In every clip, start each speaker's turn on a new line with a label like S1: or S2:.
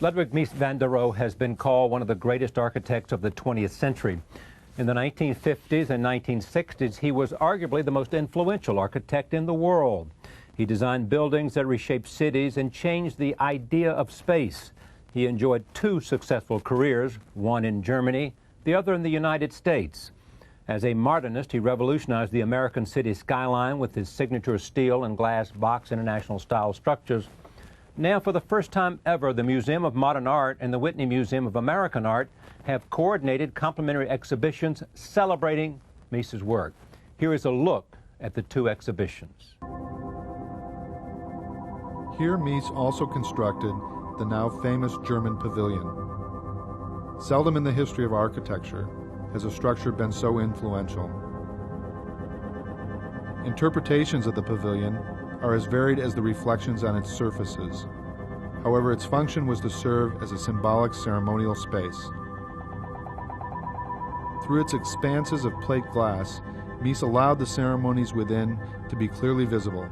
S1: Ludwig Mies van der Rohe has been called one of the greatest architects of the 20th century. In the 1950s and 1960s, he was arguably the most influential architect in the world. He designed buildings that reshaped cities and changed the idea of space. He enjoyed two successful careers, one in Germany, the other in the United States. As a modernist, he revolutionized the American city skyline with his signature steel and glass box international style structures. Now, for the first time ever, the Museum of Modern Art and the Whitney Museum of American Art have coordinated complementary exhibitions celebrating Mies's work. Here is a look at the two exhibitions.
S2: Here, Mies also constructed the now famous German pavilion. Seldom in the history of architecture has a structure been so influential. Interpretations of the pavilion are as varied as the reflections on its surfaces. However, its function was to serve as a symbolic ceremonial space. Through its expanses of plate glass, Mies allowed the ceremonies within to be clearly visible,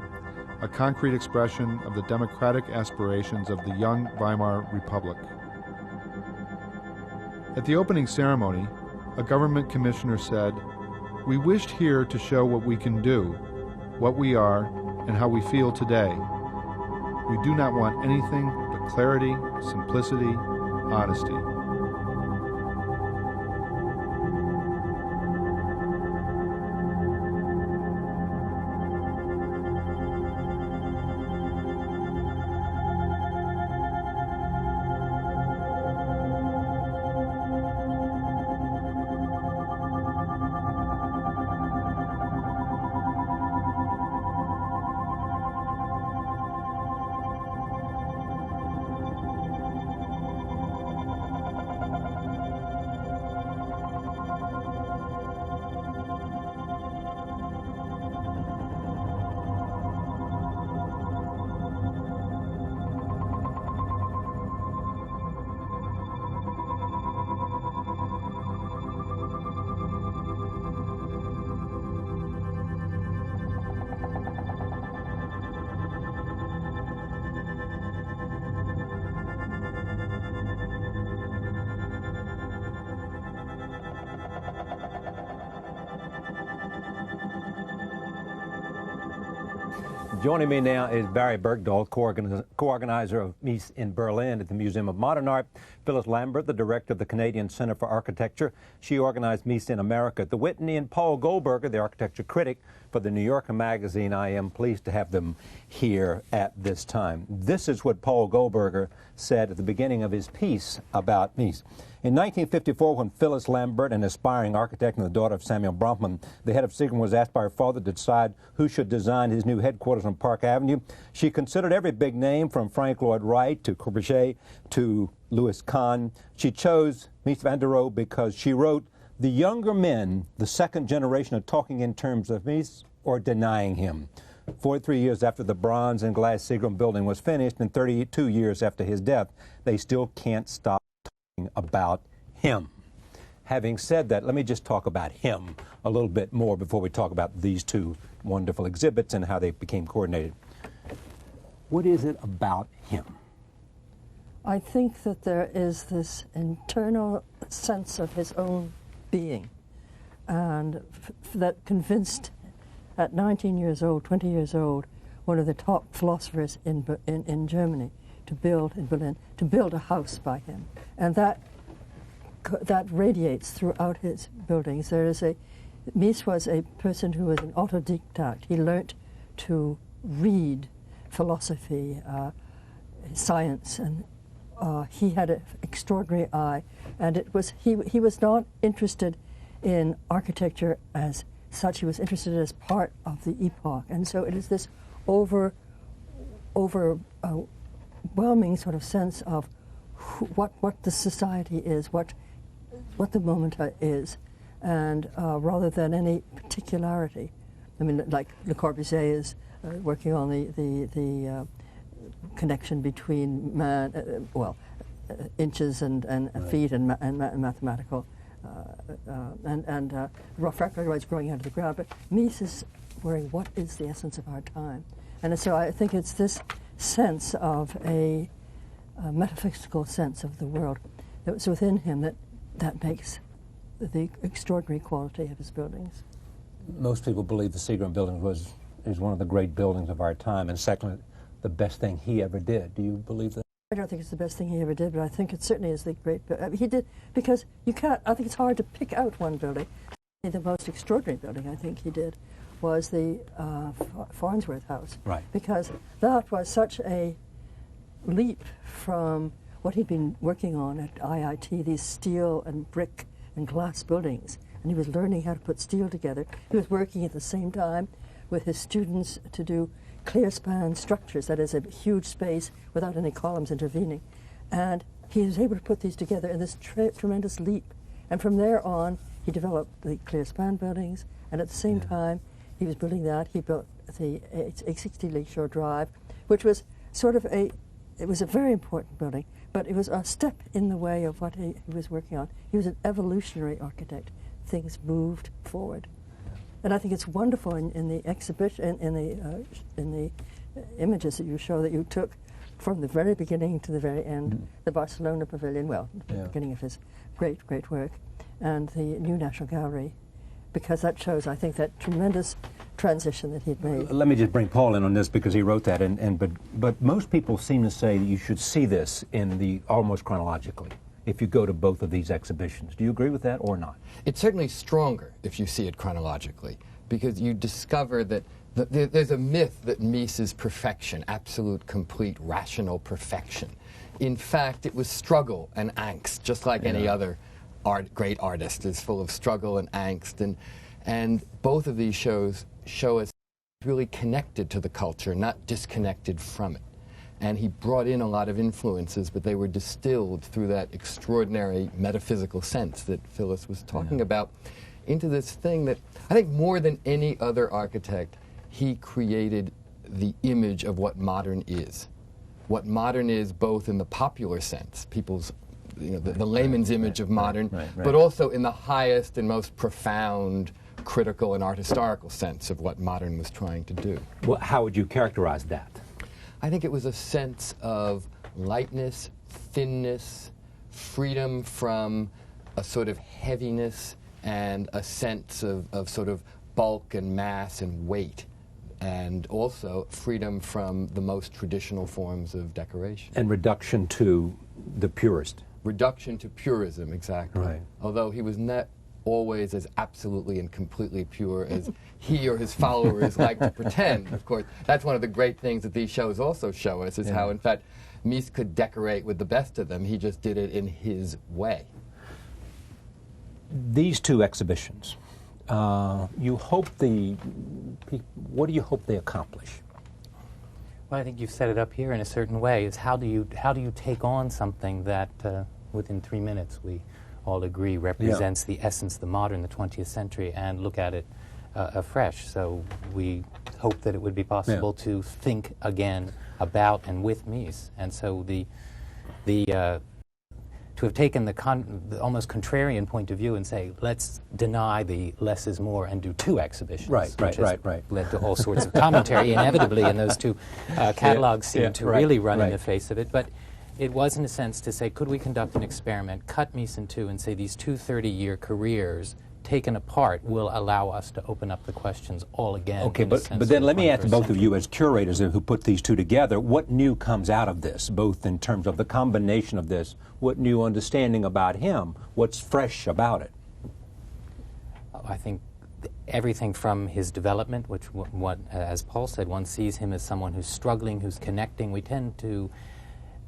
S2: a concrete expression of the democratic aspirations of the young Weimar Republic. At the opening ceremony, a government commissioner said, "We wished here to show what we can do, what we are, and how we feel today. We do not want anything but clarity, simplicity, honesty."
S1: Joining me now is Barry Bergdoll, co-organizer of Mies in Berlin at the Museum of Modern Art. Phyllis Lambert, the director of the Canadian Center for Architecture. She organized Mies in America at the Whitney. And Paul Goldberger, the architecture critic for the New Yorker magazine. I am pleased to have them here at this time. This is what Paul Goldberger said at the beginning of his piece about Mies. In 1954, when Phyllis Lambert, an aspiring architect and the daughter of Samuel Bronfman, the head of Sigma, was asked by her father to decide who should design his new headquarters on Park Avenue, she considered every big name from Frank Lloyd Wright to Corbusier to Louis Kahn. She chose Mies van der Rohe because she wrote, "The younger men, the second generation, are talking in terms of Mies or denying him." 43 years after the bronze and glass Seagram building was finished and 32 years after his death, they still can't stop talking about him. Having said that, let me just talk about him a little bit more before we talk about these two wonderful exhibits and how they became coordinated. What is it about him?
S3: I think that there is this internal sense of his own being, and that convinced at 19 years old, 20 years old, one of the top philosophers in Germany to build, in Berlin, to build a house by him. And that radiates throughout his buildings. Mies was a person who was an autodidact. He learnt to read philosophy, science, and he had an extraordinary eye. And he was not interested in architecture as such. He was interested as part of the epoch. And so it is this overwhelming sort of sense of what the society is, what the moment is, and rather than any particularity. I mean, like Le Corbusier is working on the connection between man, inches and right, feet and mathematical, and Frank is growing out of the ground. But Mies is worrying what is the essence of our time, and so I think it's this sense of a metaphysical sense of the world that was within him that makes the extraordinary quality of his buildings.
S1: Most people believe the Seagram building is one of the great buildings of our time, and secondly, the best thing he ever did. Do you believe that?
S3: I don't think it's the best thing he ever did, but I think it certainly is the great. He did, because you can't. I think it's hard to pick out one building. The most extraordinary building I think he did was the Farnsworth House,
S1: right?
S3: Because that was such a leap from what he'd been working on at IIT, these steel and brick and glass buildings, and he was learning how to put steel together. He was working at the same time with his students to do clear span structures, that is a huge space without any columns intervening. And he was able to put these together in this tremendous leap. And from there on, he developed the clear span buildings, and at the same time he was building that, he built the 860 Lakeshore Drive, which was sort of it was a very important building, but it was a step in the way of what he was working on. He was an evolutionary architect. Things moved forward. And I think it's wonderful in the exhibition, in the images that you show that you took from the very beginning to the very end, the Barcelona Pavilion, well, the beginning of his great, great work, and the new National Gallery, because that shows, I think, that tremendous transition that he'd made.
S1: Let me just bring Paul in on this because he wrote that, but most people seem to say that you should see this almost chronologically if you go to both of these exhibitions. Do you agree with that or not?
S4: It's certainly stronger if you see it chronologically, because you discover that there's a myth that Mies is perfection, absolute, complete, rational perfection. In fact, it was struggle and angst, just like any other great artist is full of struggle and angst. And both of these shows show us really connected to the culture, not disconnected from it. And he brought in a lot of influences, but they were distilled through that extraordinary metaphysical sense that Phyllis was talking about into this thing that I think more than any other architect, he created the image of what modern is. What modern is both in the popular sense, people's, the layman's image of modern, but also in the highest and most profound critical and art historical sense of what modern was trying to do.
S1: Well, how would you characterize that?
S4: I think it was a sense of lightness, thinness, freedom from a sort of heaviness, and a sense of sort of bulk and mass and weight, and also freedom from the most traditional forms of decoration.
S1: And reduction to the purest.
S4: Reduction to purism, exactly.
S1: Right.
S4: Although he was not always as absolutely and completely pure as he or his followers like to pretend. Of course, that's one of the great things that these shows also show us, is how, in fact, Mies could decorate with the best of them. He just did it in his way.
S1: These two exhibitions, what do you hope they accomplish?
S5: Well, I think you've set it up here in a certain way, is how do you take on something that within 3 minutes we all agree represents the essence, the modern, the 20th century, and look at it afresh. So we hope that it would be possible to think again about and with Mies. And so to have taken the almost contrarian point of view and say, let's deny the less is more and do two exhibitions. Which has led to all sorts of commentary inevitably, and those two catalogs seem to really run in the face of it. But it was, in a sense, to say, could we conduct an experiment, cut Mies in two, and say these two 30-year careers taken apart will allow us to open up the questions all again.
S1: Okay, but then let me ask both of you as curators who put these two together, what new comes out of this, both in terms of the combination of this, what new understanding about him, what's fresh about it?
S5: I think everything from his development, which, as Paul said, one sees him as someone who's struggling, who's connecting. We tend to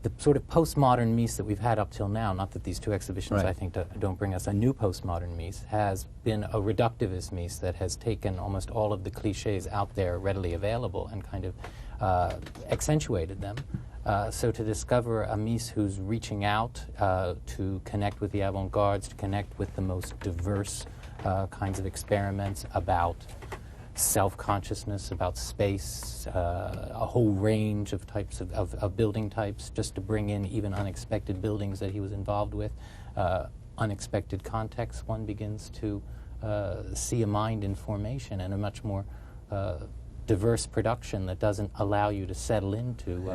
S5: the sort of postmodern Mies that we've had up till now, not that these two exhibitions, I think, don't bring us a new postmodern Mies, has been a reductivist Mies that has taken almost all of the cliches out there readily available and kind of accentuated them. So to discover a Mies who's reaching out to connect with the avant-gardes, to connect with the most diverse kinds of experiments about self-consciousness, about space, a whole range of types of building types, just to bring in even unexpected buildings that he was involved with, unexpected contexts. One begins to see a mind in formation and a much more diverse production that doesn't allow you to settle into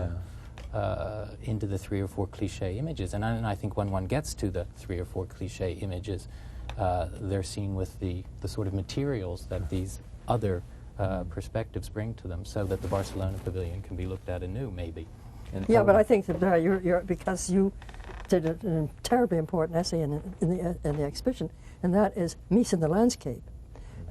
S5: into the 3 or 4 cliche images. And I think when one gets to the 3 or 4 cliche images, they're seen with the sort of materials that these other perspectives bring to them, so that the Barcelona Pavilion can be looked at anew, maybe.
S3: Yeah, but I think that you're because you did a terribly important essay in the exhibition, and that is Mies in the landscape,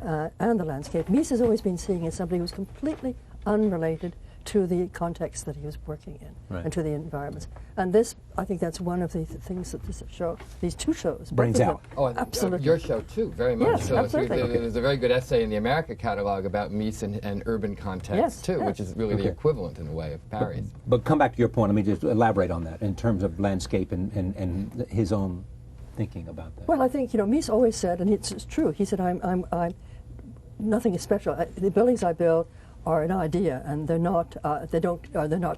S3: and the landscape. Mies has always been seeing as somebody who's completely unrelated to the context that he was working in, and to the environments. And this, I think that's one of the things that this show, these two shows,
S1: brings out.
S4: Oh,
S3: absolutely.
S4: Your show too, very much.
S3: Yes,
S4: so
S3: absolutely.
S4: There's a very good essay in the America catalog about Mies and urban context too, which is really the equivalent in a way of Paris.
S1: But come back to your point. Let me just elaborate on that in terms of landscape and his own thinking about that.
S3: Well, I think, Mies always said, and it's true, he said, I'm nothing is special. The buildings I build are an idea, and they're not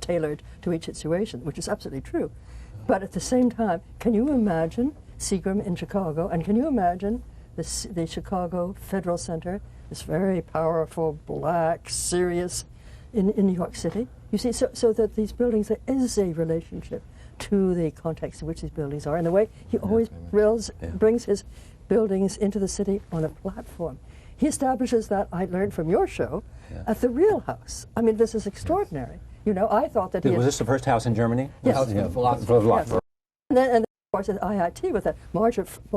S3: tailored to each situation, which is absolutely true. But at the same time, can you imagine Seagram in Chicago, and can you imagine the Chicago Federal Center, this very powerful, black, serious, in New York City? You see, so that these buildings, there is a relationship to the context in which these buildings are, and the way he always brings his buildings into the city on a platform. He establishes that, I learned from your show, at the Real House. I mean, this is extraordinary. I thought that
S1: was this the first house in Germany?
S3: Yes.
S4: House of the philosopher.
S3: Yes. And then, of course, at IIT with that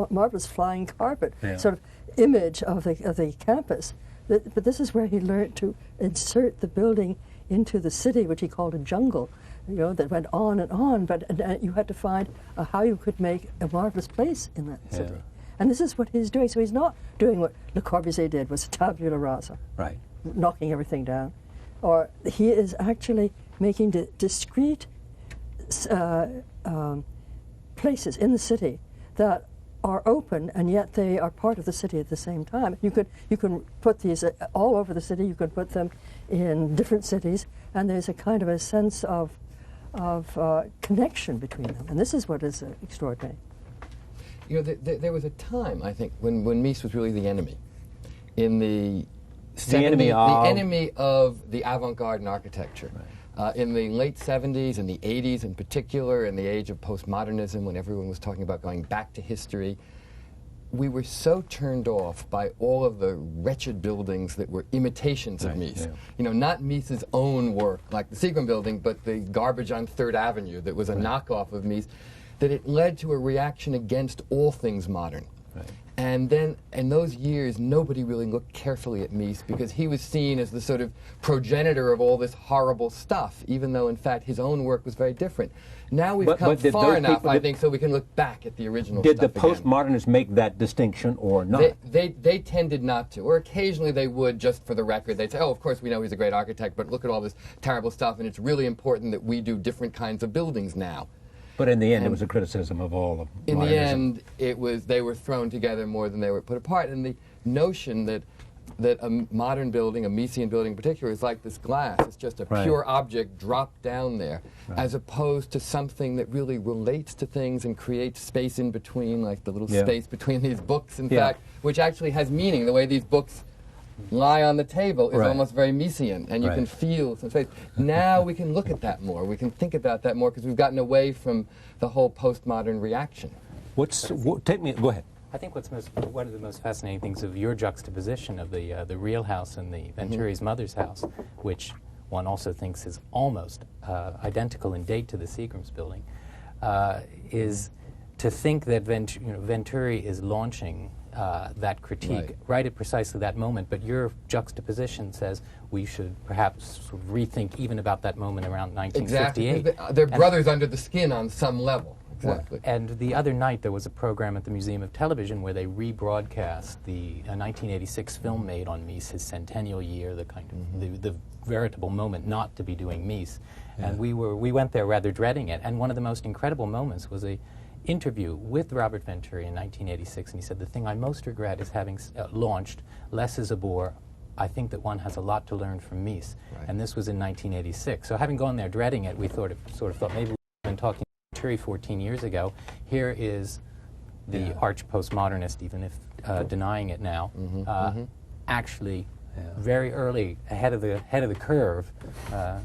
S3: marvelous flying carpet sort of image of the campus. But this is where he learned to insert the building into the city, which he called a jungle, that went on and on. But you had to find how you could make a marvelous place in that city. And this is what he's doing. So he's not doing what Le Corbusier did, was tabula rasa, knocking everything down. Or he is actually making discrete places in the city that are open, and yet they are part of the city at the same time. You can put these all over the city. You could put them in different cities, and there's a kind of a sense of connection between them. And this is what is extraordinary.
S4: There was a time, I think, when Mies was really the enemy. In the
S1: enemy
S4: of the avant-garde in architecture. Right. In the late 70s and the 80s in particular, in the age of postmodernism, when everyone was talking about going back to history, we were so turned off by all of the wretched buildings that were imitations of Mies. Not Mies's own work, like the Seagram building, but the garbage on 3rd Avenue that was a knockoff of Mies, that it led to a reaction against all things modern. Right. And then, in those years, nobody really looked carefully at Mies because he was seen as the sort of progenitor of all this horrible stuff, even though, in fact, his own work was very different. Now we've come far enough, I think, so we can look back at the original stuff.
S1: Did the postmodernists make that distinction or not?
S4: They tended not to, or occasionally they would, just for the record. They'd say, oh, of course we know he's a great architect, but look at all this terrible stuff, and it's really important that we do different kinds of buildings now.
S1: But in the end, it was a criticism of all of
S4: in the end, they were thrown together more than they were put apart. And the notion that a modern building, a Miesian building in particular, is like this glass. It's just a pure object dropped down there, as opposed to something that really relates to things and creates space in between, like the little space between these books, in fact, which actually has meaning. The way these books lie on the table is almost very Miesian, and you can feel some space. Now we can look at that more. We can think about that more because we've gotten away from the whole postmodern reaction.
S1: Go ahead.
S5: I think one of the most fascinating things of your juxtaposition of the Real House and the Venturi's mother's house, which one also thinks is almost identical in date to the Seagram's building, is to think that Venturi is launching that critique right at precisely that moment, but your juxtaposition says we should perhaps sort of rethink even about that moment around 1958.
S4: Exactly. They're brothers under the skin on some level. Exactly.
S5: And the other night there was a program at the Museum of Television where they rebroadcast the 1986 film made on Mies, his centennial year, the kind of the veritable moment not to be doing Mies. And we went there rather dreading it. And one of the most incredible moments was a interview with Robert Venturi in 1986, and he said, the thing I most regret is having launched Less is a Bore. I think that one has a lot to learn from Mies. And this was in 1986. So having gone there dreading it, we sort of thought maybe we've been talking to Venturi 14 years ago. Here is the arch postmodernist, even if denying it now, actually very early, ahead of the curve,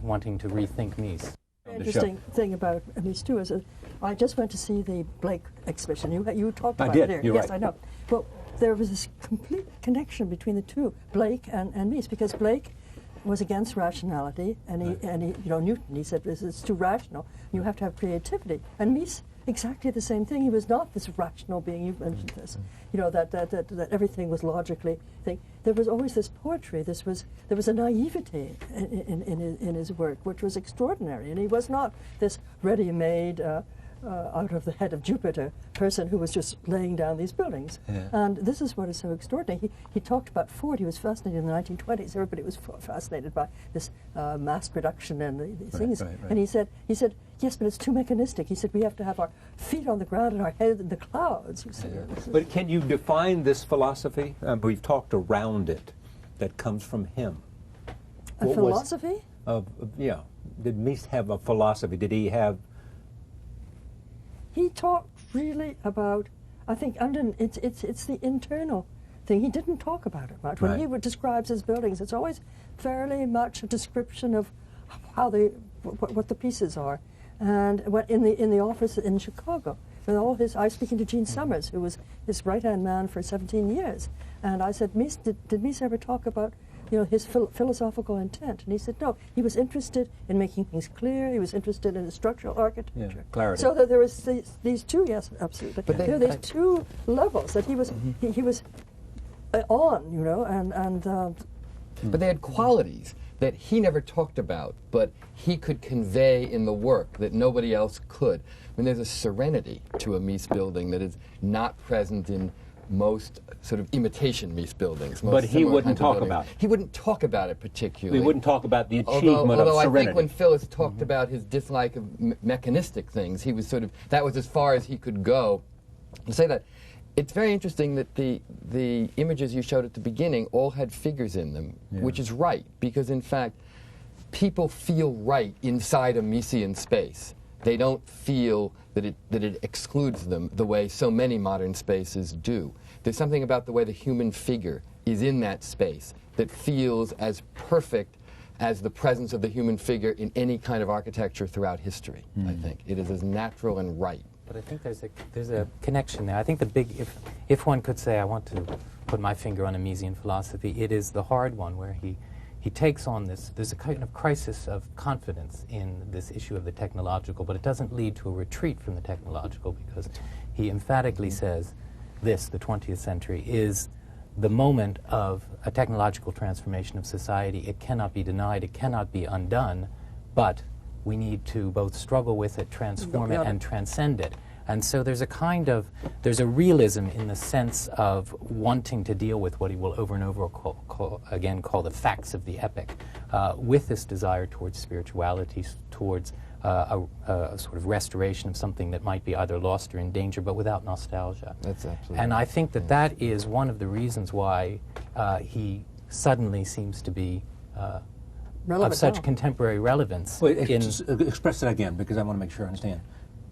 S5: wanting to rethink Mies.
S3: interesting thing about Mies too is that I just went to see the Blake exhibition. You talked about
S1: I did.
S3: it here.
S1: You're
S3: Yes,
S1: right.
S3: I know. Well, there was this complete connection between the two, Blake and Mies, because Blake was against rationality, and he Newton. He said it's too rational. You have to have creativity. And Mies, exactly the same thing. He was not this rational being. You mentioned this, that everything was logically thing. There was always this poetry. There was a naivety in his work, which was extraordinary. And he was not this ready-made, out of the head of Jupiter person who was just laying down these buildings.
S1: Yeah.
S3: And this is what is so extraordinary. He talked about Ford. He was fascinated in the 1920s. Everybody was fascinated by this mass production and these things.
S1: Right.
S3: And he said, yes, but it's too mechanistic. He said, we have to have our feet on the ground and our head in the clouds. You see.
S1: But can you define this philosophy? We've talked around it. That comes from him.
S3: A philosophy?
S1: Did Mies have a philosophy? Did he have?
S3: He talked really about, I think, it's the internal thing. He didn't talk about it much. When
S1: Right.
S3: he describes his buildings, it's always fairly much a description of how what the pieces are. And what in the office in Chicago, with all his, I was speaking to Gene Summers, who was his right-hand man for 17 years, and I said, Mies, did Mies ever talk about his philosophical intent? And he said, no, he was interested in making things clear. He was interested in the structural architecture.
S1: Clarity.
S3: So that there was these two, yes, absolutely.
S4: But
S3: there are these two levels that he was he was on, and
S4: But they had qualities that he never talked about, but he could convey in the work that nobody else could. I mean, there's a serenity to a Mies building that is not present in most sort of imitation Mies buildings.
S1: But he wouldn't talk about it.
S4: He wouldn't talk about it particularly.
S1: We wouldn't talk about the achievement
S4: although
S1: of serenity.
S4: I think when Phyllis talked about his dislike of mechanistic things, he was that was as far as he could go to say that. It's very interesting that the images you showed at the beginning all had figures in them, which is right, because in fact, people feel right inside a Miesian space. They don't feel that it excludes them the way so many modern spaces do. There's something about the way the human figure is in that space that feels as perfect as the presence of the human figure in any kind of architecture throughout history, I think. It is as natural and right.
S5: But I think there's a connection there. I think the big, if one could say I want to put my finger on a Miesian philosophy, it is the hard one where he takes on this. There's a kind of crisis of confidence in this issue of the technological, but it doesn't lead to a retreat from the technological, because he emphatically says this, the 20th century, is the moment of a technological transformation of society. It cannot be denied, it cannot be undone, but we need to both struggle with it, transform it, and transcend it. And so there's a realism in the sense of wanting to deal with what he will over and over call the facts of the epic, with this desire towards spirituality, towards a sort of restoration of something that might be either lost or in danger, but without nostalgia.
S4: That's absolutely
S5: And I think that is one of the reasons why he suddenly seems to be of such contemporary relevance.
S1: Express that again, because I want to make sure I understand.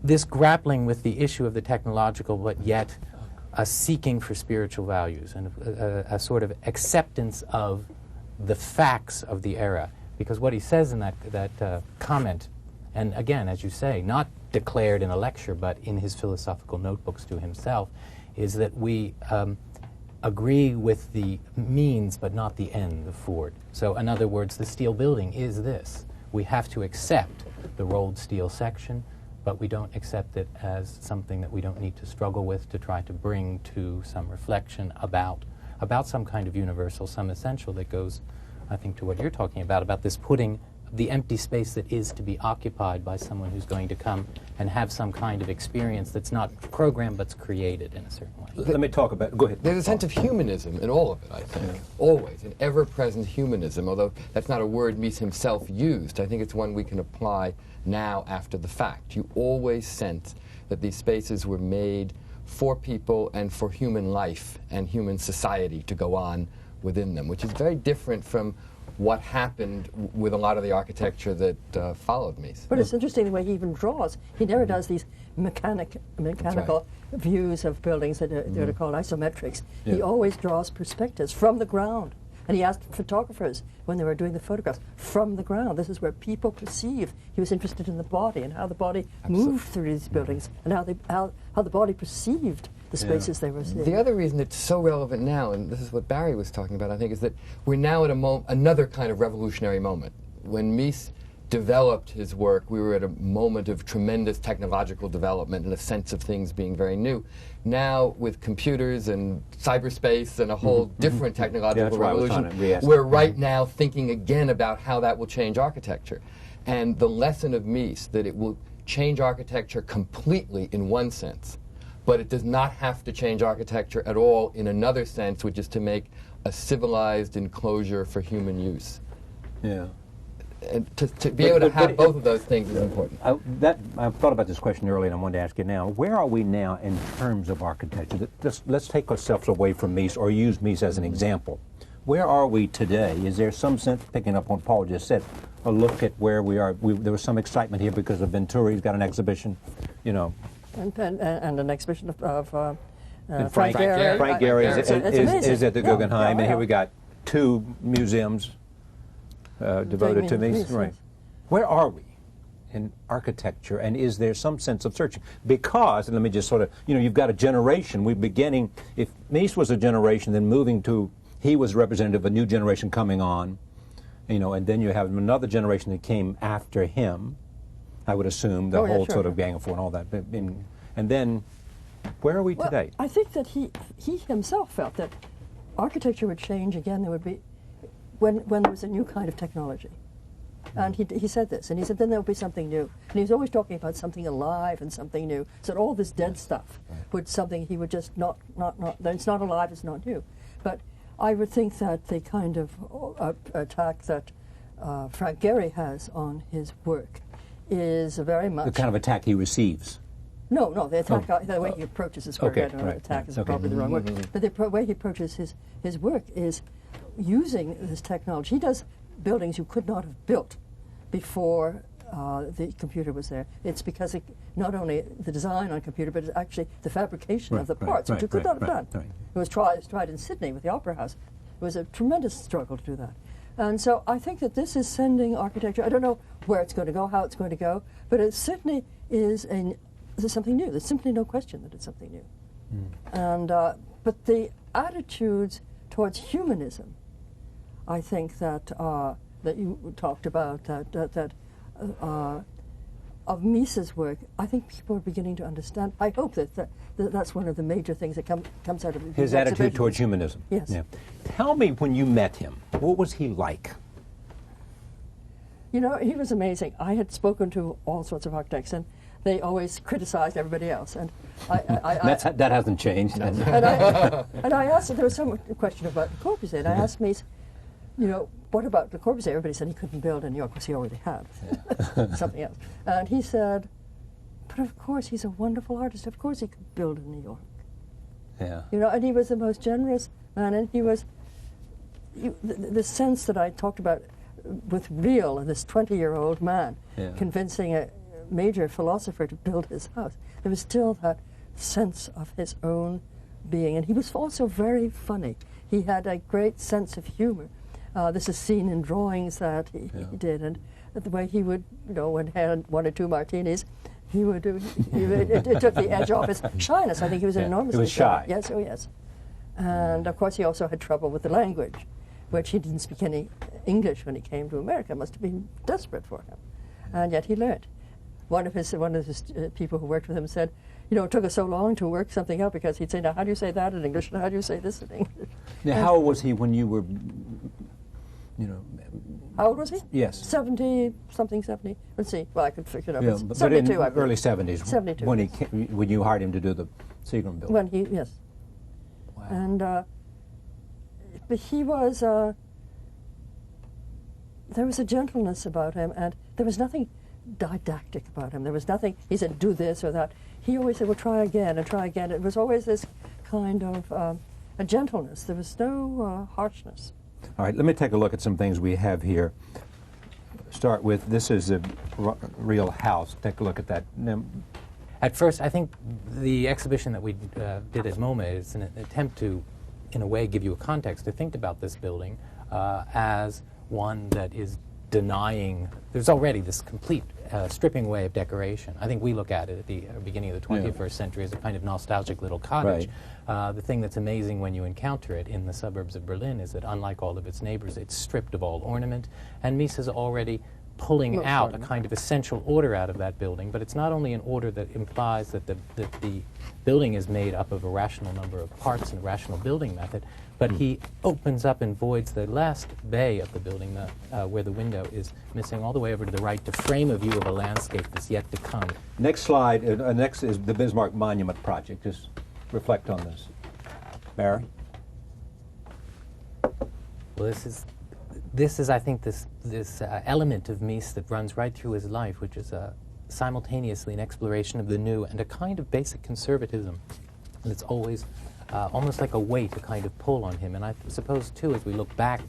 S5: This grappling with the issue of the technological, but yet a seeking for spiritual values and a sort of acceptance of the facts of the era. Because what he says in that comment, and again, as you say, not declared in a lecture, but in his philosophical notebooks to himself, is that we agree with the means but not the end of Ford. So in other words, the steel building is this. We have to accept the rolled steel section, but we don't accept it as something that we don't need to struggle with to try to bring to some reflection about some kind of universal, some essential that goes, I think, to what you're talking about this putting the empty space that is to be occupied by someone who's going to come and have some kind of experience that's not programmed but's created in a certain way.
S1: Let me talk about, go ahead.
S4: There's a sense of humanism in all of it, I think. Always, an ever-present humanism, although that's not a word Mies himself used. I think it's one we can apply now after the fact. You always sense that these spaces were made for people and for human life and human society to go on within them, which is very different from what happened with a lot of the architecture that followed Mies.
S3: But it's interesting the way he even draws. He never does these mechanical views of buildings that are called isometrics. He always draws perspectives from the ground. And he asked photographers when they were doing the photographs from the ground. This is where people perceive. He was interested in the body and how the body moved through these buildings and how the body perceived the spaces they were seeing.
S4: The other reason it's so relevant now, and this is what Barry was talking about, I think, is that we're now at another kind of revolutionary moment. When Mies developed his work, we were at a moment of tremendous technological development and a sense of things being very new. Now, with computers and cyberspace and a whole different technological revolution, we're right now thinking again about how that will change architecture. And the lesson of Mies, that it will change architecture completely in one sense, but it does not have to change architecture at all in another sense, which is to make a civilized enclosure for human use.
S1: Yeah.
S4: And to be able to have both of those things is important.
S1: I thought about this question earlier, and I wanted to ask you now. Where are we now in terms of architecture? Let's take ourselves away from Mies, or use Mies as an example. Where are we today? Is there some sense, picking up on what Paul just said, a look at where we are? There was some excitement here because of Venturi's got an exhibition, you know.
S3: And an exhibition of
S1: Frank Gehry. Frank Gehry is at the Guggenheim, and here we got 2 museums devoted to Mies. Right. Where are we in architecture, and is there some sense of searching? Because, and let me just sort of, you've got a generation. We're beginning, if Mies was a generation, then moving to, he was representative of a new generation coming on, and then you have another generation that came after him, I would assume, the whole sort of Gang of Four and all that. And then, where are we today?
S3: I think that he himself felt that architecture would change again. There would be, when there was a new kind of technology. And he said this, and he said then there would be something new. And he was always talking about something alive and something new. So all this dead stuff would something he would just not, it's not alive, it's not new. But I would think that the kind of attack that Frank Gehry has on his work is very much...
S1: The kind of attack he receives.
S3: No, the attack, the way he approaches his work, I don't know, attack is probably the wrong word. But the way he approaches his work is using this technology. He does buildings you could not have built before the computer was there. It's because not only the design on computer, but it's actually the fabrication of the parts, which you could not have done. It was tried in Sydney with the Opera House. It was a tremendous struggle to do that. And so I think that this is sending architecture, I don't know where it's going to go, how it's going to go, but it certainly is something new. There's simply no question that it's something new. And but the attitudes towards humanism, I think that you talked about, of Mies's work, I think people are beginning to understand. I hope that's one of the major things that comes out of
S1: his attitude towards humanism.
S3: Yes.
S1: Yeah. Tell me, when you met him, what was he like?
S3: He was amazing. I had spoken to all sorts of architects, and they always criticized everybody else. And
S1: that hasn't changed.
S3: And I asked, there was some question about Le Corbusier, and I asked Mies, what about Le Corbusier? Everybody said he couldn't build in New York, because he already had something else. And he said, but of course, he's a wonderful artist. Of course he could build in New York.
S1: Yeah.
S3: And he was the most generous man, and he was, the sense that I talked about with Real, this 20-year-old man convincing a major philosopher to build his house, there was still that sense of his own being. And he was also very funny. He had a great sense of humor. This is seen in drawings that he did, and the way he would, when he had 1 or 2 martinis, he would do, it took the edge off his shyness. I think he was enormously
S1: He was shy.
S3: Yes, oh yes. And of course he also had trouble with the language, which he didn't speak any English when he came to America. It must have been desperate for him. And yet he learned. One of his people who worked with him said, it took us so long to work something out, because he'd say, now how do you say that in English, and how do you say this in English?
S1: Now, how old was he when you were,
S3: How old was he?
S1: Yes.
S3: 70-something, 70. Let's see. Well, I could figure it out.
S1: Yeah, but in early 70s.
S3: 72.
S1: When you hired him to do the Seagram building.
S3: Yes.
S1: Wow.
S3: And but he was. There was a gentleness about him, and there was nothing didactic about him. There was nothing. He said, "Do this or that." He always said, "Well, try again and try again." It was always this kind of a gentleness. There was no harshness.
S1: All right, let me take a look at some things we have here. Start with, this is a real house. Take a look at that.
S5: At first, I think the exhibition that we did at MoMA is an attempt to, in a way, give you a context to think about this building. as one that is denying. There's already this complete stripping away of decoration. I think we look at it at the beginning of the 21st century as a kind of nostalgic little cottage. The thing that's amazing when you encounter it in the suburbs of Berlin is that, unlike all of its neighbors, it's stripped of all ornament, and Mies is already pulling out a kind of essential order out of that building. But it's not only an order that implies that the building is made up of a rational number of parts and a rational building method, but he opens up and voids the last bay of the building, where the window is missing, all the way over to the right to frame a view of a landscape that's yet to come.
S1: Next slide, next is the Bismarck Monument Project. Just reflect on this. Barry?
S5: Well, this is, I think, this element of Mies that runs right through his life, which is simultaneously an exploration of the new and a kind of basic conservatism that's always almost like a weight to kind of pull on him. And I suppose, too, as we look back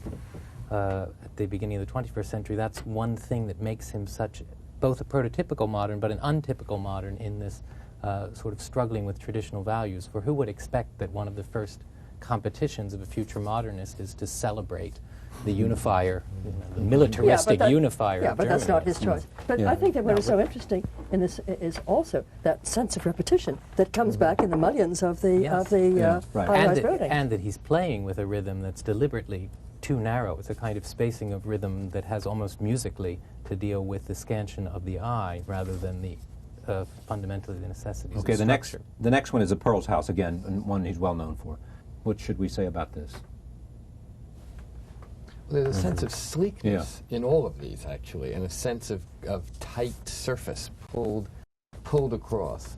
S5: at the beginning of the 21st century, that's one thing that makes him such both a prototypical modern but an untypical modern in this sort of struggling with traditional values. For who would expect that one of the first competitions of a future modernist is to celebrate the unifier, the militaristic unifier.
S3: Yeah,
S5: of
S3: but
S5: Germany.
S3: that's not his choice. But I think that what is so interesting in this is also that sense of repetition that comes back in the mullions of the high-rise buildings.
S5: And that he's playing with a rhythm that's deliberately too narrow. It's a kind of spacing of rhythm that has almost musically to deal with the scansion of the eye rather than the fundamentally the necessities of structure.
S1: The next one is the Pearl's House, again, and one he's well known for. What should we say about this?
S4: Well, there's a sense of sleekness in all of these, actually, and a sense of tight surface pulled across.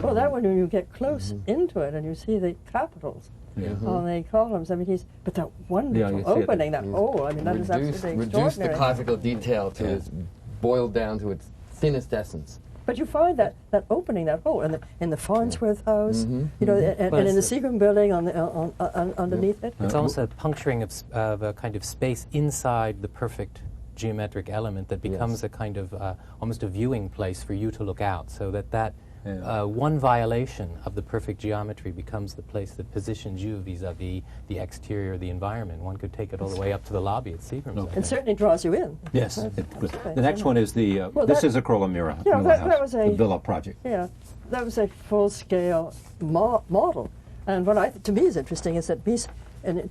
S3: Well, that one, when you get close into it and you see the capitals on the columns, I mean, but that wonderful opening, that hole, I mean, that is absolutely extraordinary.
S4: Reduce the classical detail to its boiled down to its thinnest essence.
S3: But you find that opening, that hole, in the Farnsworth House, you know, and in the Seagram building underneath it.
S5: It's almost a puncturing of a kind of space inside the perfect geometric element that becomes a kind of almost a viewing place for you to look out, so that one violation of the perfect geometry becomes the place that positions you vis-a-vis the exterior of the environment. One could take it all the way up to the lobby at Seagram's.
S3: It certainly draws you in.
S1: Yes. The next one is the, this is a Krola-Mura
S3: that was a
S1: villa project.
S3: Yeah, that was a full-scale model. And what to me is interesting is that Mies,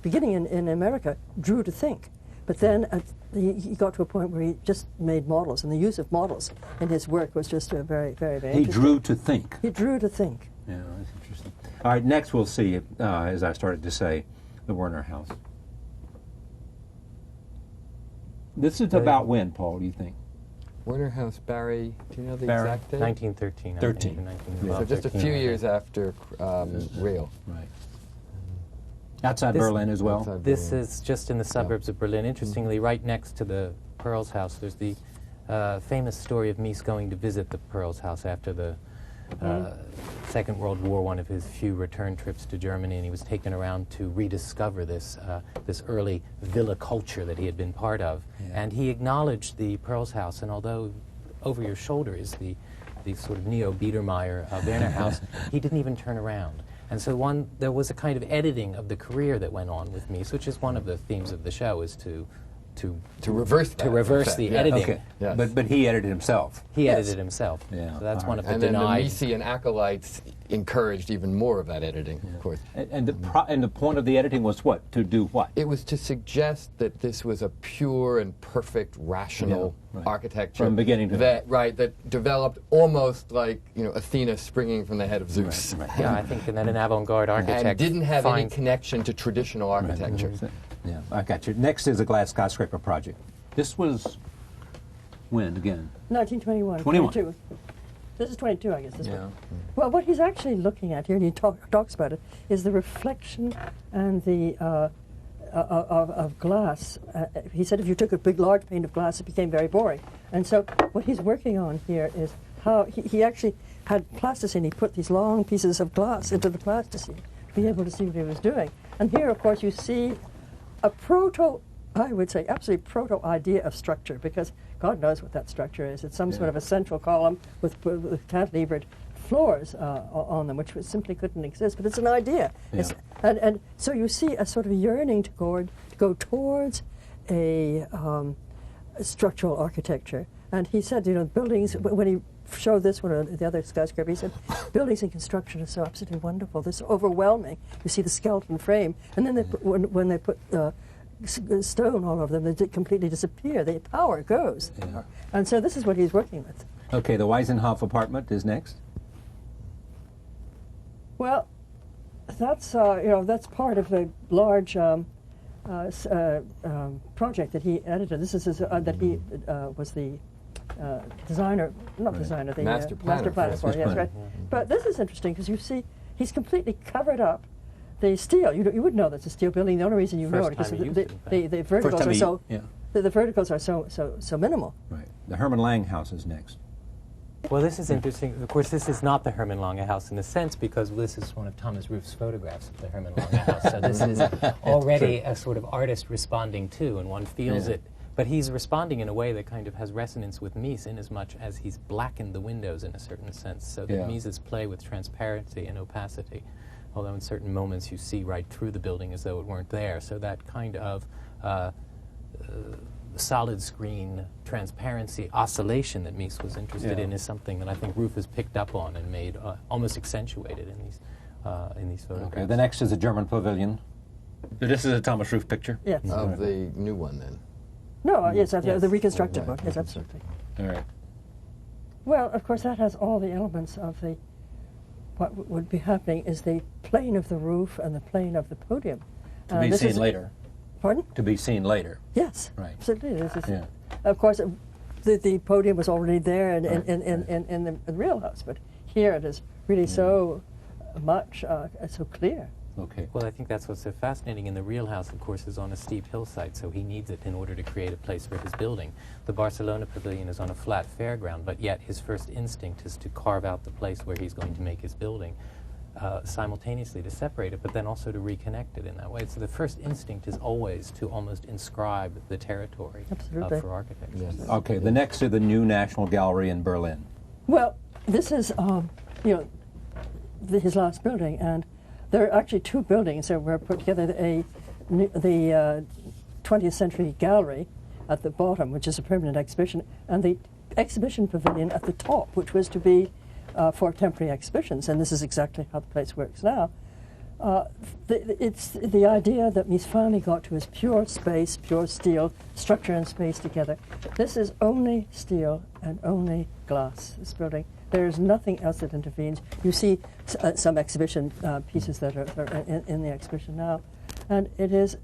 S3: beginning in America, drew to think. But then he got to a point where he just made models, and the use of models in his work was just very, very, very interesting.
S1: He drew to think.
S3: He drew to think.
S1: Yeah, that's interesting. All right, next we'll see, as I started to say, the Werner House. This is about when, Paul, do you think?
S4: Werner House, Barry, do you know the exact date?
S5: 1913.
S1: 13.
S4: So just a few years after Real.
S1: Right. Outside Berlin as well?
S5: This is just in the suburbs of Berlin. Interestingly, right next to the Pearl's house, there's the famous story of Mies going to visit the Pearl's house after the Second World War, one of his few return trips to Germany, and he was taken around to rediscover this early villa culture that he had been part of. And he acknowledged the Pearl's house, and although over your shoulder is the sort of neo-Biedermeier Werner house, he didn't even turn around. And so there was a kind of editing of the career that went on with Mies, which is one of the themes of the show, is to
S4: reverse that.
S5: To reverse the editing.
S1: Okay. Yes. But he edited himself.
S5: He edited himself.
S1: Yeah.
S5: So that's one of the
S4: and
S5: denied.
S4: And then the Miesian acolytes encouraged even more of that editing, of course.
S1: And the point of the editing was what? To do what?
S4: It was to suggest that this was a pure and perfect rational architecture
S1: from beginning to
S4: that developed almost like Athena springing from the head of Zeus.
S1: Right.
S5: Yeah, I think, and then an avant-garde architect
S4: and didn't have any connection to traditional architecture.
S1: Yeah, I got you. Next is the glass skyscraper project. This was when again?
S3: 1921. 22. This is 22, I guess. This one. Well, what he's actually looking at here, and he talks about it, is the reflection and the of glass. He said if you took a big, large pane of glass, it became very boring. And so what he's working on here is how he actually had plasticine. He put these long pieces of glass into the plasticine to be able to see what he was doing. And here, of course, you see a I would say, absolutely proto-idea of structure, because God knows what that structure is. It's some sort of a central column with cantilevered floors on them, which simply couldn't exist, but it's an idea.
S1: Yeah.
S3: And so you see a sort of yearning to go go towards a structural architecture. And he said, you know, buildings, when he showed this one or the other skyscraper, he said, buildings and construction are so absolutely wonderful. They're so overwhelming. You see the skeleton frame, and then they put, when they put stone all over them, they completely disappear. The power goes. Yeah. And so this is what he's working with.
S1: Okay, the Weisenhof apartment is next.
S3: Well, that's you know, that's part of a large project that he edited. This is his, that he was the designer, not designer, the
S4: master planner
S3: for. Yes, right. But this is interesting because you see he's completely covered up the steel. You wouldn't know that's a steel building. The only reason you know it is because the verticals are so the verticals are so minimal.
S1: Right. The Herman Lang house is next.
S5: Well, this is interesting. Of course, this is not the Herman Lange house in a sense, because this is one of Thomas Roof's photographs of the Herman Lange house. So this is already a sort of artist responding to, and one feels it. But he's responding in a way that kind of has resonance with Mies, in as much as he's blackened the windows in a certain sense, so that Mies's play with transparency and opacity, although in certain moments you see right through the building as though it weren't there. So that kind of solid screen transparency oscillation that Mies was interested in is something that I think Roof has picked up on and made almost accentuated in these photographs.
S1: Okay, the next is the German pavilion. This is a Thomas Roof picture?
S3: Yes.
S4: Of the new one, then?
S3: No, yes, the reconstructed one. Yes, absolutely.
S1: All right.
S3: Well, of course, that has all the elements of the, what would be happening is the plane of the roof and the plane of the podium.
S1: To be seen later.
S3: Pardon?
S1: To be seen later.
S3: Yes.
S1: Right.
S3: Absolutely. Of course, the podium was already there in the real house, but here it is really so much, so clear.
S1: Okay.
S5: Well, I think that's what's so fascinating. In the real house, of course, is on a steep hillside, so he needs it in order to create a place for his building. The Barcelona pavilion is on a flat fairground, but yet his first instinct is to carve out the place where he's going to make his building, simultaneously to separate it, but then also to reconnect it in that way. So the first instinct is always to almost inscribe the territory for architecture.
S1: Yes. Okay, the next is the new National Gallery in Berlin.
S3: Well, this is, you know, his last building, and there are actually two buildings that were put together. The 20th Century Gallery at the bottom, which is a permanent exhibition, and the exhibition pavilion at the top, which was to be for temporary exhibitions. And this is exactly how the place works now. It's the idea that Mies finally got to his pure space, pure steel, structure and space together. This is only steel and only glass, this building. There is nothing else that intervenes. You see some exhibition pieces that are in the exhibition now. And it is,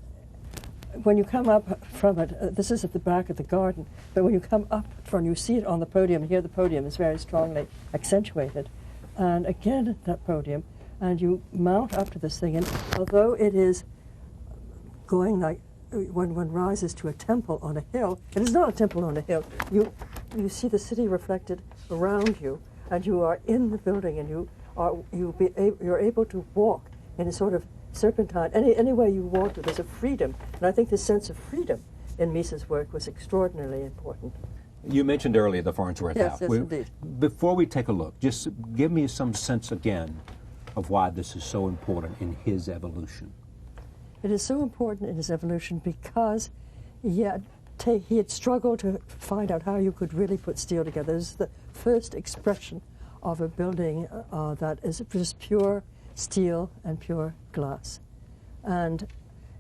S3: when you come up from it, this is at the back of the garden, but when you come up from, you see it on the podium. Here the podium is very strongly accentuated. And again, that podium, and you mount up to this thing, and although it is going like, when one rises to a temple on a hill, it is not a temple on a hill. You see the city reflected around you, and you are in the building, and you're able to walk in a sort of serpentine. Any way you want to, there's a freedom. And I think this sense of freedom in Mies's work was extraordinarily important.
S1: You mentioned earlier the Farnsworth House.
S3: Yes, indeed.
S1: Before we take a look, just give me some sense again of why this is so important in his evolution.
S3: It is so important in his evolution because he had struggled to find out how you could really put steel together. This is the first expression of a building that is just pure steel and pure glass. And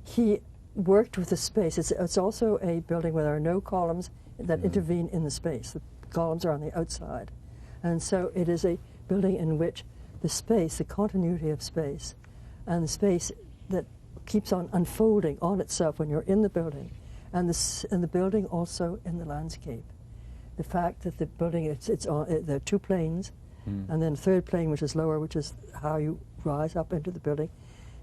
S3: he worked with the space. It's also a building where there are no columns that intervene in the space. The columns are on the outside. And so it is a building in which the space, the continuity of space, and the space that keeps on unfolding on itself when you're in the building, and the building also in the landscape. The fact that the building, there are two planes, and then a third plane which is lower, which is how you rise up into the building.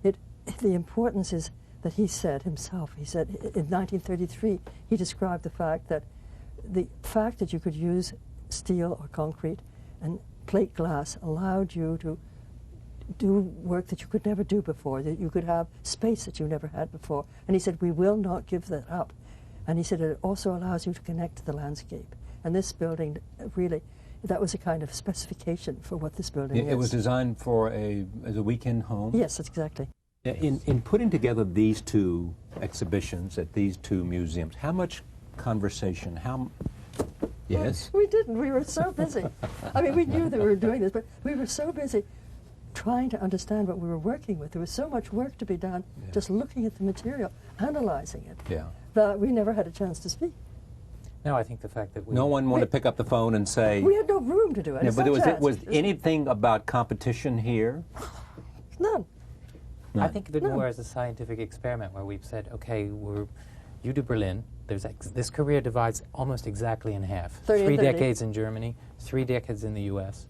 S3: The importance is that he said himself, in 1933, he described the fact that you could use steel or concrete and plate glass allowed you to do work that you could never do before, that you could have space that you never had before. And he said, we will not give that up. And he said, it also allows you to connect to the landscape. And this building, really, that was a kind of specification for what this building is.
S1: It was designed as a weekend home?
S3: Yes, that's exactly.
S1: In putting together these two exhibitions at these two museums, how much conversation, yes?
S3: We didn't. We were so busy. I mean, we knew that we were doing this, but we were so busy trying to understand what we were working with. There was so much work to be done just looking at the material, analyzing it, that we never had a chance to speak.
S5: No, I think the fact that
S1: no one wanted to pick up the phone and say...
S3: We had no room to do it.
S1: Yeah, but was anything about competition here?
S3: None.
S5: I think of it more as a scientific experiment where we've said, okay, you do Berlin. This career divides almost exactly in half. 3 decades in Germany, 3 decades in the U.S.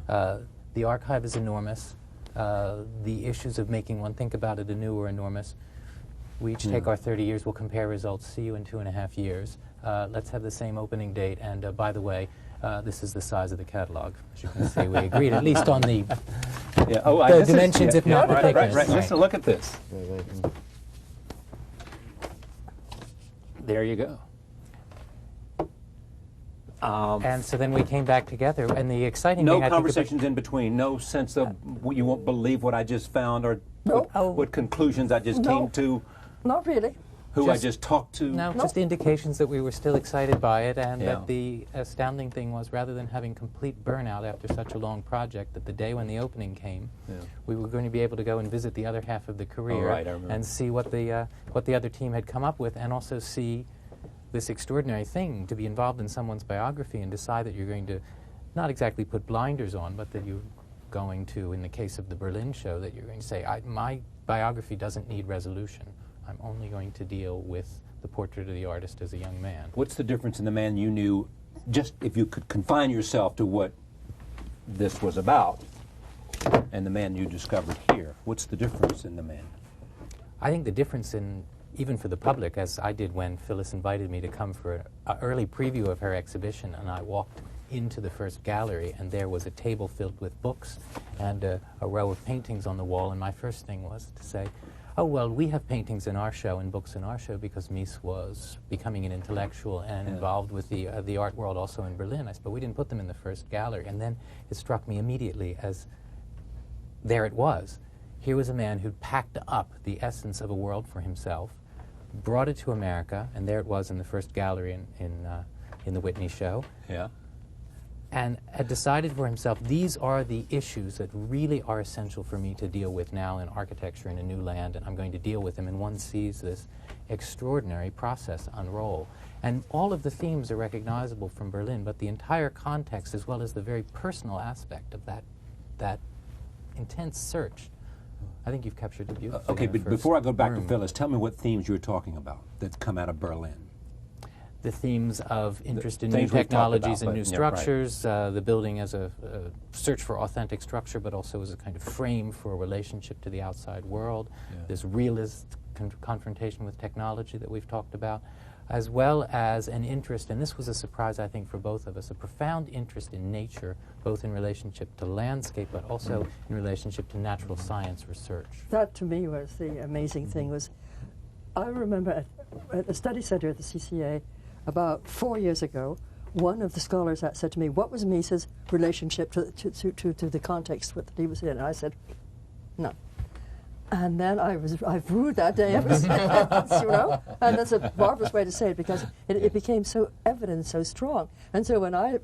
S5: The archive is enormous. The issues of making one think about it anew are enormous. We each take our 30 years. We'll compare results. See you in 2.5 years. Let's have the same opening date. And by the way, this is the size of the catalog. As you can see, we agreed at least on the dimensions, if not the thickness.
S1: Right. Listen, look at this. There you go.
S5: And so then we came back together, and the exciting thing...
S1: No conversations in between, no sense of you won't believe what I just found or what conclusions I just came to.
S3: Not really.
S1: Who I just talked to.
S5: No, just indications that we were still excited by it, and that the astounding thing was, rather than having complete burnout after such a long project, that the day when the opening came, we were going to be able to go and visit the other half of the career and see what the other team had come up with, and also see this extraordinary thing, to be involved in someone's biography and decide that you're going to not exactly put blinders on, but that you're going to, in the case of the Berlin show, that you're going to say, my biography doesn't need resolution. I'm only going to deal with the portrait of the artist as a young man.
S1: What's the difference in the man you knew, just if you could confine yourself to what this was about, and the man you discovered here? What's the difference in the man?
S5: I think the difference in, even for the public, as I did when Phyllis invited me to come for an early preview of her exhibition, and I walked into the first gallery, and there was a table filled with books and a row of paintings on the wall, and my first thing was to say, oh, well, we have paintings in our show and books in our show because Mies was becoming an intellectual and involved with the art world also in Berlin. I said, but we didn't put them in the first gallery. And then it struck me immediately as there it was. Here was a man who'd packed up the essence of a world for himself, brought it to America, and there it was in the first gallery in the Whitney show.
S1: Yeah.
S5: And had decided for himself, these are the issues that really are essential for me to deal with now in architecture in a new land, and I'm going to deal with them. And one sees this extraordinary process unroll. And all of the themes are recognizable from Berlin, but the entire context, as well as the very personal aspect of that intense search, I think you've captured the beauty.
S1: Okay, but before I go back to Phyllis, tell me what themes you were talking about that come out of Berlin.
S5: The themes of interest in new technologies and new structures, the building as a search for authentic structure, but also as a kind of frame for a relationship to the outside world, this realist confrontation with technology that we've talked about, as well as an interest, and this was a surprise, I think, for both of us, a profound interest in nature, both in relationship to landscape, but also in relationship to natural science research.
S3: That, to me, was the amazing thing. Was I remember at the study center at the CCA, about 4 years ago, one of the scholars said to me, what was Mies's relationship to the context that he was in? And I said, none. And then I've ruled that day ever since, you know? And that's a marvelous way to say it, because it became so evident, so strong. And so when I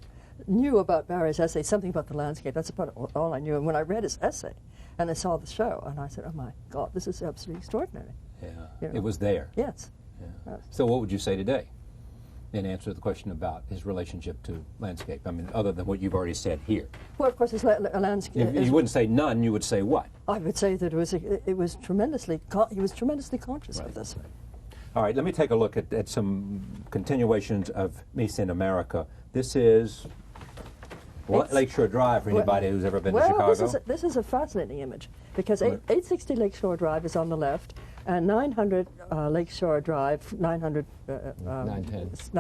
S3: knew about Barry's essay, something about the landscape, that's about all I knew. And when I read his essay and I saw the show, and I said, oh my God, this is absolutely extraordinary.
S1: Yeah,
S3: you know?
S1: It was there.
S3: Yes.
S1: Yeah. So what would you say today in answer to the question about his relationship to landscape? I mean, other than what you've already said here.
S3: Well, of course, it's a landscape.
S1: You wouldn't say none, you would say what?
S3: I would say that he was tremendously conscious of this.
S1: All right, let me take a look at some continuations of Mies in America. This is Lakeshore Drive for anybody who's ever been to Chicago.
S3: This is a fascinating image, because 860 Lakeshore Drive is on the left, and 900 Lakeshore Drive, 900 910's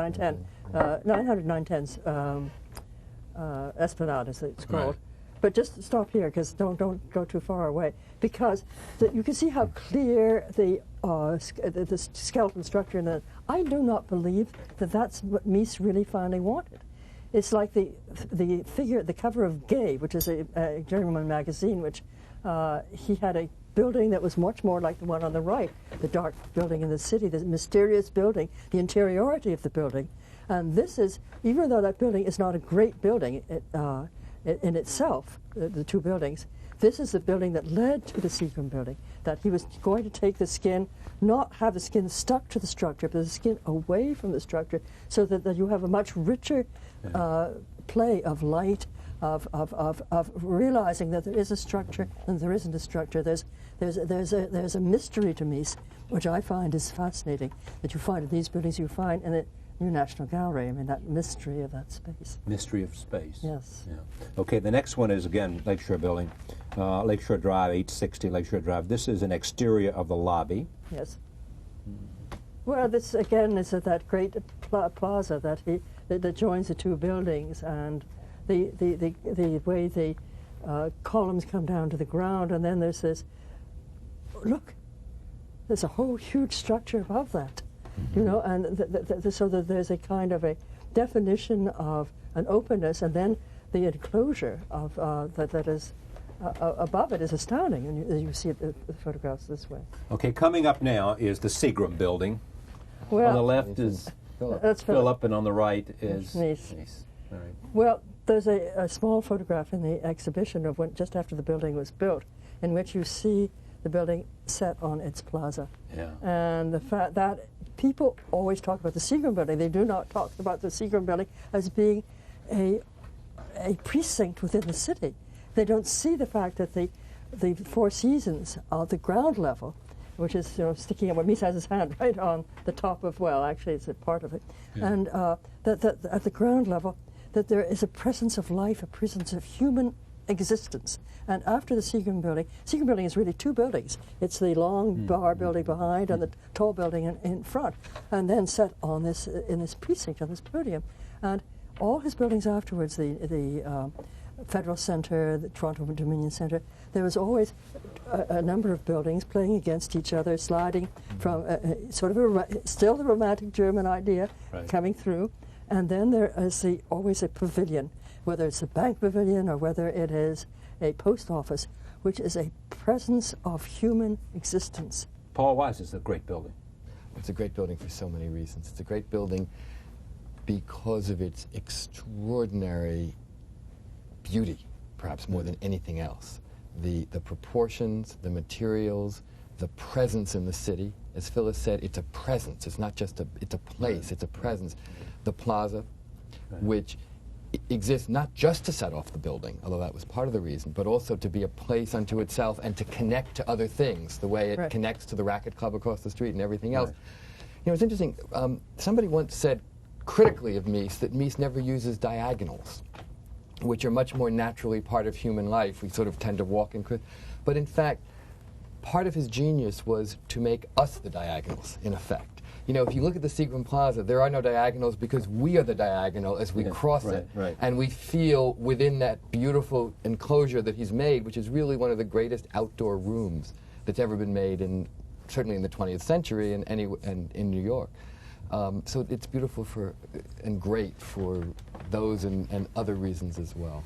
S3: Esplanade, as it's called. Right. But just stop here, because don't go too far away, because you can see how clear the skeleton structure. And I do not believe that that's what Mies really finally wanted. It's like the figure, the cover of Gay, which is a German magazine, which he had a building that was much more like the one on the right, the dark building in the city, the mysterious building, the interiority of the building. And this is, even though that building is not a great building in itself, the two buildings, this is the building that led to the Seagram building, that he was going to take the skin, not have the skin stuck to the structure, but the skin away from the structure, so that you have a much richer play of light, of realizing that there is a structure and there isn't a structure. There's a mystery to Mies, which I find is fascinating, that you find in these buildings, you find in the New National Gallery. I mean, that mystery of that space.
S1: Mystery of space.
S3: Yes.
S1: Yeah. Okay, the next one is, again, Lakeshore Building. Lakeshore Drive, 860 Lakeshore Drive. This is an exterior of the lobby.
S3: Yes. Well, this, again, is that great plaza that joins the two buildings, and the way the columns come down to the ground, and then there's this, look, there's a whole huge structure above that, you know, and so that there's a kind of a definition of an openness, and then the enclosure of that is above it is astounding, and you see it, the photographs this way.
S1: Okay, coming up now is the Seagram building.
S3: Well,
S1: on the left is Phillip, and on the right is
S3: Mies.
S1: All right.
S3: Well, there's a small photograph in the exhibition of when, just after the building was built, in which you see the building set on its plaza.
S1: Yeah.
S3: And the fact that people always talk about the Seagram building, they do not talk about the Seagram building as being a precinct within the city. They don't see the fact that the Four Seasons at the ground level, which is, you know, sticking out, where Mies has his hand right on the top of, well, actually it's a part of it, yeah. And that at the ground level, that there is a presence of life, a presence of human existence. And after the Seagram building is really two buildings. It's the long bar building behind and the tall building in front, and then set on this, in this precinct, on this podium. And all his buildings afterwards, the Federal Centre, the Toronto Dominion Centre, there was always a number of buildings playing against each other, sliding from sort of still the romantic German idea coming through. And then there is always a pavilion, whether it's a bank pavilion or whether it is a post office, which is a presence of human existence.
S1: Paul, why is this a great building?
S4: It's a great building for so many reasons. It's a great building because of its extraordinary beauty, perhaps more than anything else. The proportions, the materials, the presence in the city. As Phyllis said, it's a presence. It's not just it's a place, it's a presence. The plaza, which exists not just to set off the building, although that was part of the reason, but also to be a place unto itself and to connect to other things, the way it connects to the racket club across the street and everything else. You know, it's interesting, somebody once said critically of Mies that Mies never uses diagonals, which are much more naturally part of human life. We sort of tend to walk in, but in fact, part of his genius was to make us the diagonals, in effect. You know, if you look at the Seagram Plaza, there are no diagonals because we are the diagonal as we cross it. And we feel within that beautiful enclosure that he's made, which is really one of the greatest outdoor rooms that's ever been made, certainly in the 20th century and in New York. So it's beautiful and great for those and other reasons as well,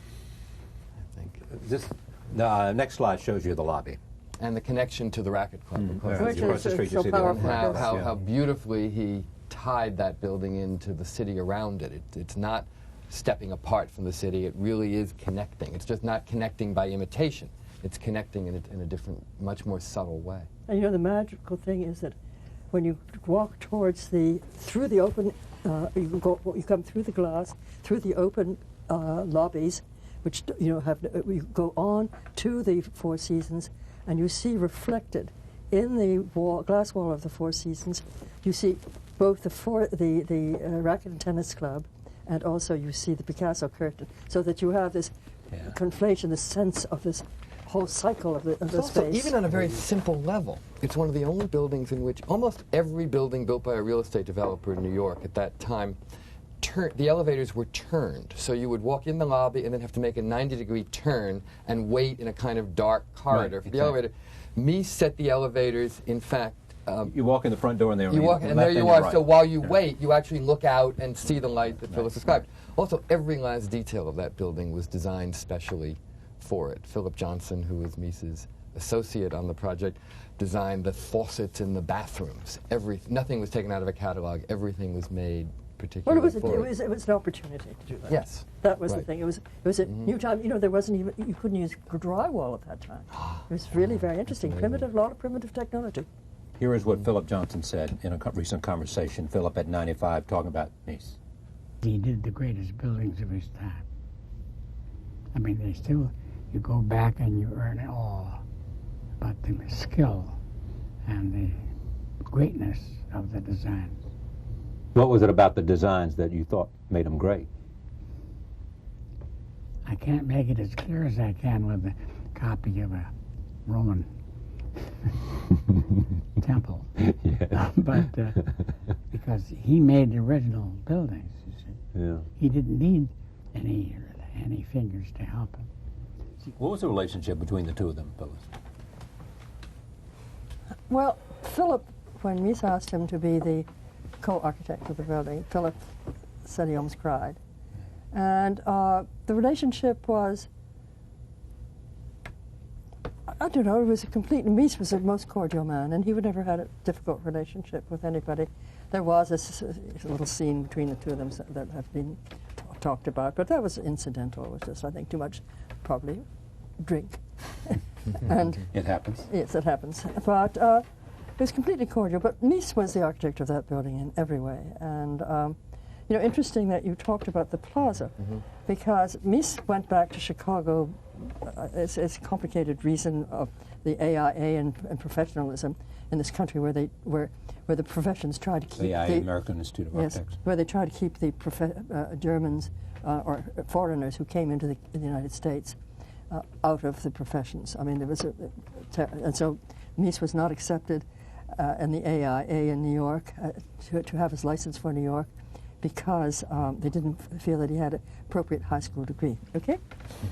S4: I think.
S1: This next slide shows you the lobby.
S4: And the connection to the racket club.
S1: Across the street, you see
S4: how beautifully he tied that building into the city around it. It's not stepping apart from the city. It really is connecting. It's just not connecting by imitation. It's connecting in a different, much more subtle way.
S3: And you know, the magical thing is that when you walk towards through the open, you come through the glass, through the open lobbies, which, you know, you go on to the Four Seasons, and you see reflected in the glass wall of the Four Seasons, you see both the Racket and Tennis Club, and also you see the Picasso curtain, so that you have this conflation, this sense of this whole cycle of the space.
S4: Even on a very simple level, it's one of the only buildings in which almost every building built by a real estate developer in New York at that time, the elevators were turned. So you would walk in the lobby and then have to make a 90-degree turn and wait in a kind of dark corridor for the elevator. Mies set the elevators, in fact...
S1: you walk in the front door and
S4: you walk, and there you are. Right. So while you wait, you actually look out and see the light that Phyllis described. Also, every last detail of that building was designed specially for it. Phillip Johnson, who was Mies's associate on the project, designed the faucets in the bathrooms. Nothing was taken out of a catalog. Everything was made particularly
S3: it was an opportunity to do that.
S4: Yes.
S3: That was the thing. It was a new time. You know, there wasn't even, you couldn't use drywall at that time. It was really very interesting. A lot of primitive technology.
S1: Here is what Phillip Johnson said in a recent conversation. Phillip at 95 talking about Mies.
S6: He did the greatest buildings of his time. I mean, they still, you go back and you earn awe about the skill and the greatness of the designs.
S1: What was it about the designs that you thought made them great?
S6: I can't make it as clear as I can with a copy of a Roman temple.
S1: Yeah.
S6: But because he made the original buildings, you see.
S1: Yeah.
S6: He didn't need any figures to help him.
S1: What was the relationship between the two of them, Phyllis?
S3: Well, Philip, when Mies asked him to be the co-architect of the building, Philip said he almost cried. And the relationship was, I don't know, it was a complete, Mies was a most cordial man, and he would never had a difficult relationship with anybody. There was a little scene between the two of them that have been talked about, but that was incidental. It was just, I think, too much, probably, drink. And
S1: it happens.
S3: Yes, it happens. But it was completely cordial. But Mies was the architect of that building in every way. And you know, interesting that you talked about the plaza, because Mies went back to Chicago. It's a complicated reason of the AIA and professionalism in this country, where the professions try to keep
S1: the AIA, American Institute of Architects,
S3: where they try to keep the Germans or foreigners who came into the United States out of the professions. I mean, there was and so Mies was not accepted in the AIA in New York to have his license for New York, because they didn't feel that he had an appropriate high school degree, okay?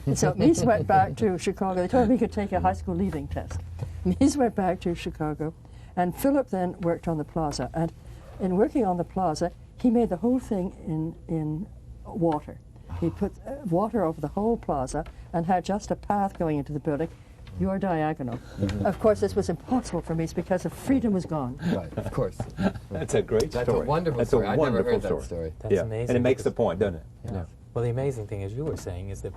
S3: And so Mies went back to Chicago. They told him he could take a high school leaving test. Mies went back to Chicago, and Philip then worked on the plaza. And in working on the plaza, he made the whole thing in water. He put water over the whole plaza and had just a path going into the building. You're diagonal. Of course, this was impossible for Mies because the freedom was gone.
S4: Right, of course.
S1: That's a great story.
S4: That's a wonderful story. I've never heard that story.
S5: That's amazing.
S1: And it makes the point, doesn't it?
S5: Yeah. Well, the amazing thing, as you were saying, is that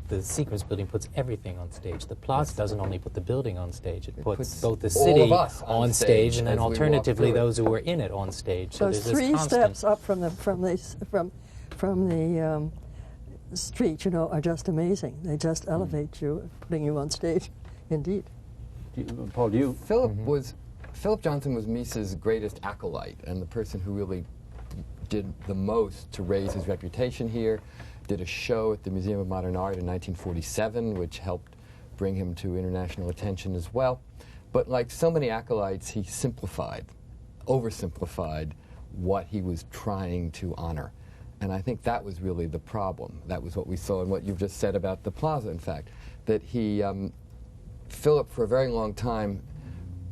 S5: the sequence building puts everything on stage. The plaza doesn't only put the building on stage; it puts both the city on stage, and then alternatively those who are in it on stage. So
S3: those three steps up from the street, you know, are just amazing. They just elevate you, putting you on stage. Indeed.
S1: Paul, do you?
S4: Phillip Johnson was Mies's greatest acolyte, and the person who really did the most to raise his reputation here. Did a show at the Museum of Modern Art in 1947, which helped bring him to international attention as well. But like so many acolytes, he simplified, oversimplified what he was trying to honor. And I think that was really the problem. That was what we saw in what you've just said about the plaza, in fact, that he, Philip, for a very long time,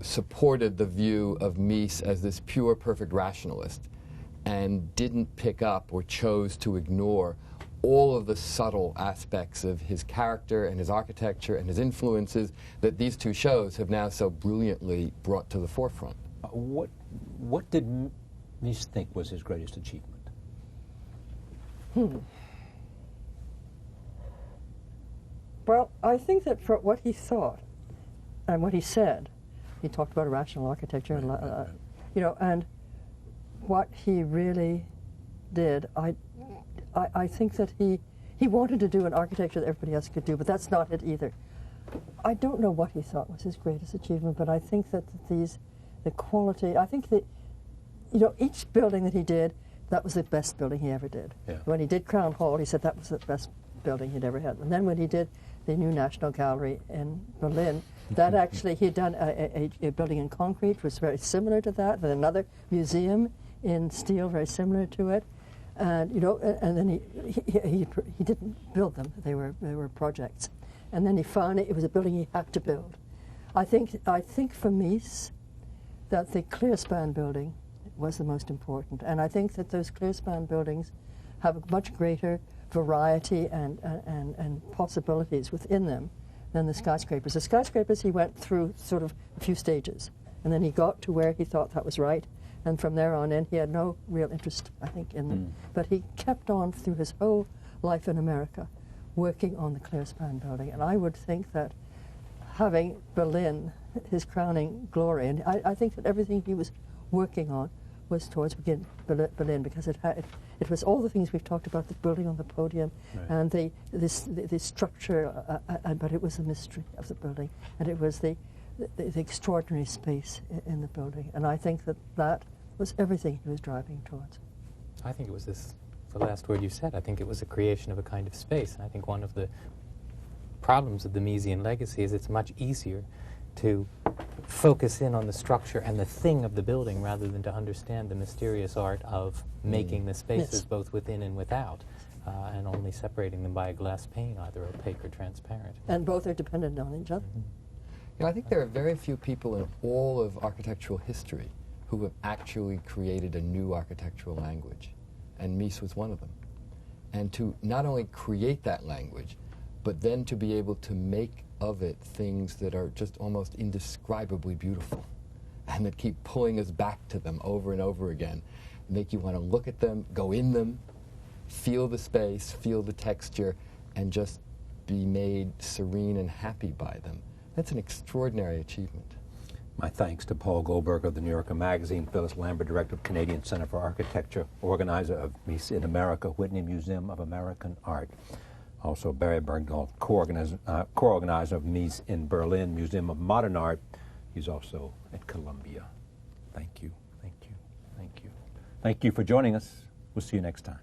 S4: supported the view of Mies as this pure, perfect rationalist, and didn't pick up or chose to ignore all of the subtle aspects of his character and his architecture and his influences that these two shows have now so brilliantly brought to the forefront.
S1: What did Mies think was his greatest achievement?
S3: Well, I think that for what he thought and what he said, he talked about rational architecture, and you know, and what he really did, I think that he wanted to do an architecture that everybody else could do, but that's not it either. I don't know what he thought was his greatest achievement, but I think that the quality, I think that, you know, each building that he did, that was the best building he ever did. Yeah. When he did Crown Hall, he said that was the best building he'd ever had. And then when he did the new National Gallery in Berlin, that actually, he had done a building in concrete, which was very similar to that, and another museum in steel, very similar to it. And, you know, and then he didn't build them. They were projects. And then he found it was a building he had to build. I think for Mies that the clearspan building was the most important. And I think that those clearspan buildings have a much greater variety and possibilities within them than the Skyscrapers. The Skyscrapers, he went through sort of a few stages, and then he got to where he thought that was right, and from there on in, he had no real interest, I think, in them. But he kept on through his whole life in America, working on the clear span building. And I would think that having Berlin his crowning glory, and I think that everything he was working on was towards Berlin, because it was all the things we've talked about, the building on the podium, and the structure, but it was the mystery of the building, and it was the extraordinary space in the building. And I think that was everything he was driving towards.
S5: I think it was the last word you said. I think it was a creation of a kind of space. And I think one of the problems of the Miesian legacy is it's much easier to focus in on the structure and the thing of the building rather than to understand the mysterious art of making the spaces both within and without, and only separating them by a glass pane, either opaque or transparent.
S3: And both are dependent on each other.
S4: You know, I think there are very few people in all of architectural history who have actually created a new architectural language, and Mies was one of them. And to not only create that language, but then to be able to make of it things that are just almost indescribably beautiful, and that keep pulling us back to them over and over again, make you want to look at them, go in them, feel the space, feel the texture, and just be made serene and happy by them. That's an extraordinary achievement.
S1: My thanks to Paul Goldberg of the New Yorker Magazine, Phyllis Lambert, Director of Canadian Center for Architecture, organizer of Mies in America, Whitney Museum of American Art. Also Barry Bergdoll, co-organizer of Mies in Berlin, Museum of Modern Art. He's also at Columbia. Thank you, thank you, thank you. Thank you for joining us. We'll see you next time.